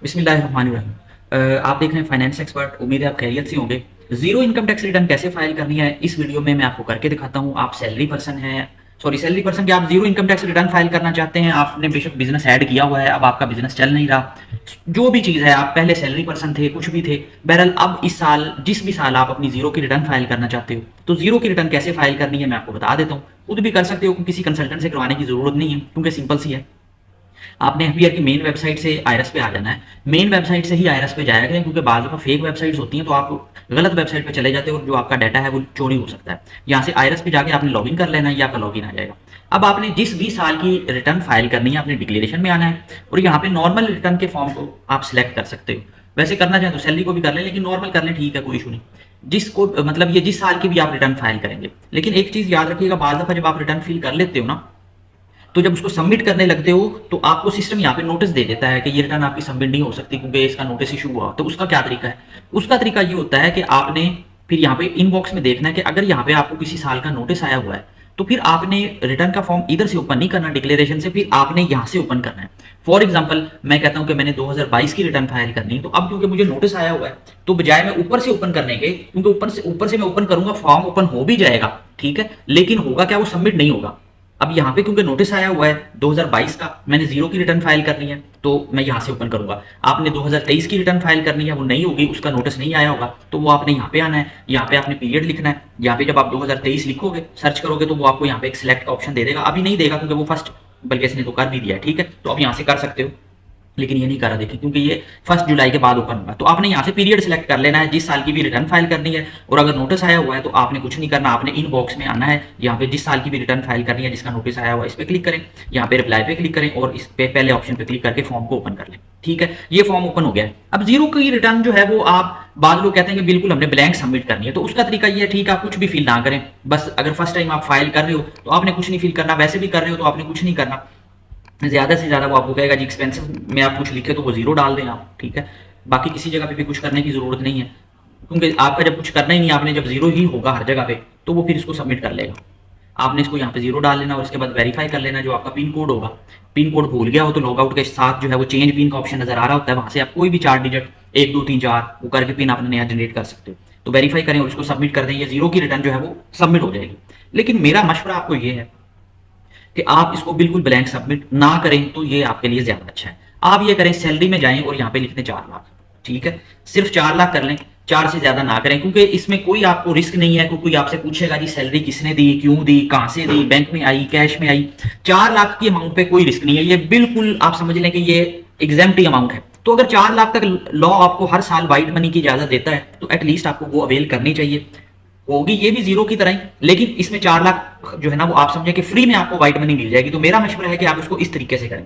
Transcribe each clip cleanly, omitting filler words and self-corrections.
बिस्मिल्लाहिर्रहमानिर्रहीम। आप देख रहे हैं फाइनेंस एक्सपर्ट। उम्मीद है आप खैरियत से होंगे। जीरो इनकम टैक्स रिटर्न कैसे फाइल करनी है इस वीडियो में मैं आपको करके दिखाता हूँ। आप सैलरी पर्सन हैं, सैलरी पर्सन के आप zero income tax return file करना चाहते हैं। आपने बेशक बिजनेस ऐड किया हुआ है, अब आपका बिजनेस चल नहीं रहा, जो भी चीज़ है, आप पहले सैलरी पर्सन थे, कुछ भी थे, बहरहाल अब इस साल जिस भी साल आप अपनी जीरो की रिटर्न फाइल करना चाहते हो, तो जीरो की रिटर्न कैसे फाइल करनी है मैं आपको बता देता हूँ। खुद भी कर सकते हो, किसी कंसल्टेंट से करवाने की जरूरत नहीं है, क्योंकि सिंपल सी है। आपने एफबीआर की मेन वेबसाइट से आईआरएस पे आ जाना है। मेन वेबसाइट से ही आईआरएस पे जाया करें, क्योंकि बाद में फेक वेबसाइट्स होती हैं, तो आप गलत वेबसाइट पे चले जाते हो और जो आपका डाटा है वो चोरी हो सकता है। यहाँ से आईआरएस पे जाके आपने लॉगिन कर लेना है, ये आपका लॉगिन आ जाएगा। अब आपने जिस भी साल की रिटर्न फाइल करनी है, आपने डिक्लेरेशन में आना है और यहाँ पे नॉर्मल रिटर्न के फॉर्म को आप सिलेक्ट कर सकते हो। वैसे करना चाहें तो सैलरी को भी कर लें, लेकिन नॉर्मल कर लें, ठीक है, कोई इशू नहीं। जिसको मतलब ये जिस साल की भी आप रिटर्न फाइल करेंगे। लेकिन एक चीज याद रखिएगा, बाद दफा जब आप रिटर्न फिल कर लेते हो ना, तो जब उसको सबमिट करने लगते हो तो आपको सिस्टम यहाँ पे नोटिस दे देता है कि ये रिटर्न आपकी सबमिट नहीं हो सकती क्योंकि इसका नोटिस इशू हुआ। तो उसका क्या तरीका है? उसका तरीका ये होता है कि आपने फिर यहाँ पे इनबॉक्स में देखना है कि अगर यहाँ पे आपको किसी साल का नोटिस आया हुआ है, तो फिर आपने रिटर्न का फॉर्म इधर से ओपन नहीं करना डिक्लेरेशन से, फिर आपने यहाँ से ओपन करना है। फॉर एग्जाम्पल मैं कहता हूँ कि मैंने 2022 की रिटर्न फाइल करनी है, तो अब क्योंकि मुझे नोटिस आया हुआ है, तो बजाय मैं ऊपर से ओपन करने के, क्योंकि ऊपर से मैं ओपन करूंगा, फॉर्म ओपन हो भी जाएगा, ठीक है, लेकिन होगा क्या, वो सबमिट नहीं होगा। अब यहाँ पे क्योंकि नोटिस आया हुआ है 2022 का, मैंने जीरो की रिटर्न फाइल करनी है, तो मैं यहाँ से ओपन करूंगा। आपने 2023 की रिटर्न फाइल करनी है, वो नहीं होगी, उसका नोटिस नहीं आया होगा, तो वो आपने यहाँ पे आना है। यहाँ पे आपने पीरियड लिखना है। यहाँ पे जब आप 2023 लिखोगे, सर्च करोगे, तो वो आपको यहाँ पे एक सिलेक्ट का ऑप्शन दे देगा। अभी नहीं देगा क्योंकि वो फर्स्ट, बल्कि इसने तो कर भी दिया है, ठीक है, तो आप यहाँ से कर सकते हो। लेकिन ये नहीं करा, देखिए, क्योंकि ये 1 जुलाई के बाद ओपन होगा। तो आपने यहाँ से पीरियड सिलेक्ट कर लेना है, जिस साल की भी रिटर्न फाइल करनी है। और अगर नोटिस आया हुआ है तो आपने कुछ नहीं करना, आपने इन बॉक्स में आना है। यहाँ पे जिस साल की भी रिटर्न फाइल करनी है, जिसका नोटिस आया हुआ है, इस पर क्लिक करें, यहाँ पे रिप्लाई पे क्लिक करें और इस पे पहले ऑप्शन पे क्लिक करके फॉर्म को ओपन कर लें। ठीक है, ये फॉर्म ओपन हो गया है। अब जीरो की रिटर्न जो है वो आप, बाद लोग कहते हैं कि बिल्कुल हमने ब्लैंक सबमिट करनी है, तो उसका तरीका ये है, ठीक है, आप कुछ भी फिल ना करें। बस अगर फर्स्ट टाइम आप फाइल कर रहे हो तो आपने कुछ नहीं फिल करना, वैसे भी कर रहे हो तो आपने कुछ नहीं करना। ज्यादा से ज्यादा वो आपको कहेगा जी एक्सपेंसिव में आप कुछ लिखे तो वो जीरो डाल दें आप, ठीक है। बाकी किसी जगह पे भी कुछ करने की जरूरत नहीं है, क्योंकि आपका जब कुछ करना ही नहीं, आपने जब जीरो ही होगा हर जगह पे, तो वो फिर इसको सबमिट कर लेगा। आपने इसको यहाँ पे जीरो डाल लेना और उसके बाद वेरीफाई कर लेना जो आपका पिन कोड होगा। पिन कोड भूल गया हो तो लॉग आउट के साथ जो है वो चेंज पिन का ऑप्शन नजर आ रहा होता है, वहां से आप कोई भी 4 डिजिट, 1 2 3 4 वो करके पिन अपने नया जनरेट कर सकते हो। तो वेरीफाई करें और उसको सबमिट कर दें, ये जीरो की रिटर्न जो है वो सबमिट हो जाएगी। लेकिन मेरा मशवरा आपको ये है कि आप इसको बिल्कुल ब्लैंक सबमिट ना करें, तो ये आपके लिए ज्यादा अच्छा है। आप ये करें, सैलरी में जाएं और यहाँ पे लिख दें 4 लाख, ठीक है, सिर्फ 4 लाख कर लें, 4 से ज्यादा ना करें, क्योंकि इसमें कोई आपको रिस्क नहीं है। कोई आपसे पूछेगा जी सैलरी किसने दी, क्यों दी, कहां से दी, बैंक में आई, कैश में आई। 4 लाख की अमाउंट पे कोई रिस्क नहीं है, ये बिल्कुल आप समझ लें कि ये एग्जाम्प्टी अमाउंट है। तो अगर 4 लाख तक लॉ आपको हर साल वाइट मनी की इजाजत देता है, तो एटलीस्ट आपको वो अवेल करनी चाहिए। होगी ये भी जीरो की तरह ही, लेकिन इसमें 4 लाख जो है ना वो आप समझे कि फ्री में आपको व्हाइट मनी मिल जाएगी। तो मेरा मशवरा है कि आप इसको इस तरीके से करें,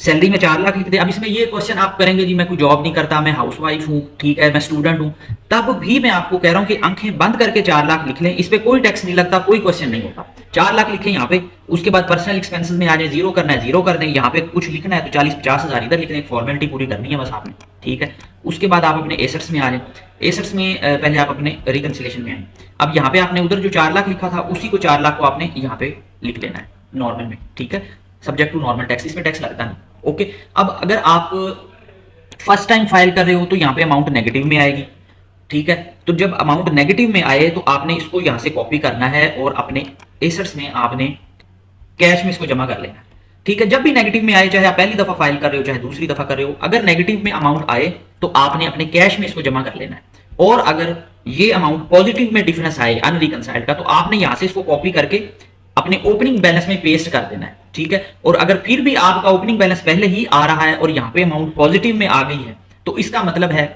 सैलरी में 4 लाख लिख दे। अब इसमें ये क्वेश्चन आप करेंगे जी मैं कोई जॉब नहीं करता, मैं हाउसवाइफ हूँ, ठीक है, मैं स्टूडेंट हूँ, तब भी मैं आपको कह रहा हूँ कि आंखें बंद करके 4 लाख लिख लें। इस पे कोई टैक्स नहीं लगता, कोई क्वेश्चन नहीं होता। 4 लाख लिखें यहाँ पे, उसके बाद पर्सनल एक्सपेंसेस में आ जाए, जीरो करना है जीरो कर दें। यहाँ पे कुछ लिखना है तो 40-50 हजार इधर लिख दें, एक फॉर्मेलिटी पूरी करनी है बस आपने, ठीक है। उसके बाद आप अपने एसेट्स में आ जाए। एसेट्स में पहले आप अपने रिकंसिलेशन में आए। अब यहाँ पे आपने उधर जो 4 लाख लिखा था, उसी को 4 लाख को आपने यहाँ पे लिख लेना है नॉर्मल में, ठीक है, सब्जेक्ट टू नॉर्मल टैक्स, इसमें टैक्स लगता नहीं। ओके, अब अगर आप फर्स्ट टाइम फाइल कर रहे हो तो यहाँ पे अमाउंट नेगेटिव में आएगी, ठीक है। तो जब अमाउंट नेगेटिव में आए तो आपने इसको यहाँ से कॉपी करना है और अपने एसेट्स में आपने कैश में इसको जमा कर लेना है, ठीक है। जब भी नेगेटिव में आए, चाहे आप पहली दफा फाइल कर रहे हो चाहे दूसरी दफा कर रहे हो, अगर नेगेटिव में अमाउंट आए तो आपने अपने कैश में इसको जमा कर लेना है। और अगर ये अमाउंट पॉजिटिव में डिफरेंस आए अनरिकंसाइल्ड का, तो आपने यहां से इसको कॉपी करके अपने ओपनिंग बैलेंस में पेस्ट कर देना है, ठीक है। और अगर फिर भी आपका ओपनिंग बैलेंस पहले ही आ रहा है और यहाँ पे अमाउंट पॉजिटिव में आ गई है, तो इसका मतलब है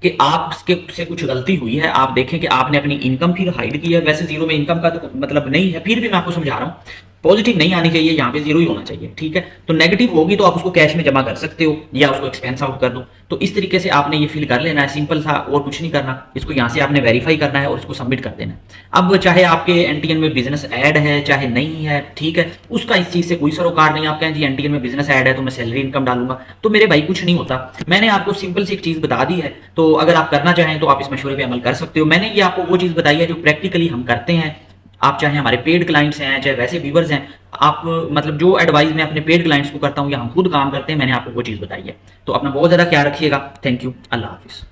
कि आपके से कुछ गलती हुई है। आप देखें कि आपने अपनी इनकम फिर हाइड की है। वैसे जीरो में इनकम का तो मतलब नहीं है, फिर भी मैं आपको समझा रहा हूं, पॉजिटिव नहीं आनी चाहिए, यहाँ पे जीरो ही होना चाहिए, ठीक है। तो नेगेटिव होगी तो आप उसको कैश में जमा कर सकते हो या उसको एक्सपेंस आउट कर दो। तो इस तरीके से आपने ये फिल कर लेना है, सिंपल था, और कुछ नहीं करना। इसको यहाँ से आपने वेरीफाई करना है और इसको सबमिट कर देना है। अब चाहे आपके एनटीएन में बिजनेस ऐड है चाहे नहीं है, ठीक है, उसका इस चीज से कोई सरोकार नहीं। आप कहें जी एनटीएन में बिजनेस ऐड है तो मैं सैलरी इनकम डालूंगा, तो मेरे भाई कुछ नहीं होता। मैंने आपको सिंपल सी एक चीज बता दी है, तो अगर आप करना चाहें तो आप इस मशवरे पे अमल कर सकते हो। मैंने ये आपको वो चीज बताई है जो प्रैक्टिकली हम करते हैं। आप चाहे हमारे पेड क्लाइंट्स हैं, चाहे वैसे व्यूवर्स हैं, आप मतलब जो एडवाइस मैं अपने पेड क्लाइंट्स को करता हूँ या हम खुद काम करते हैं, मैंने आपको वो चीज़ बताई है। तो अपना बहुत ज़्यादा ख्याल रखिएगा। Thank you. अल्लाह हाफिज़।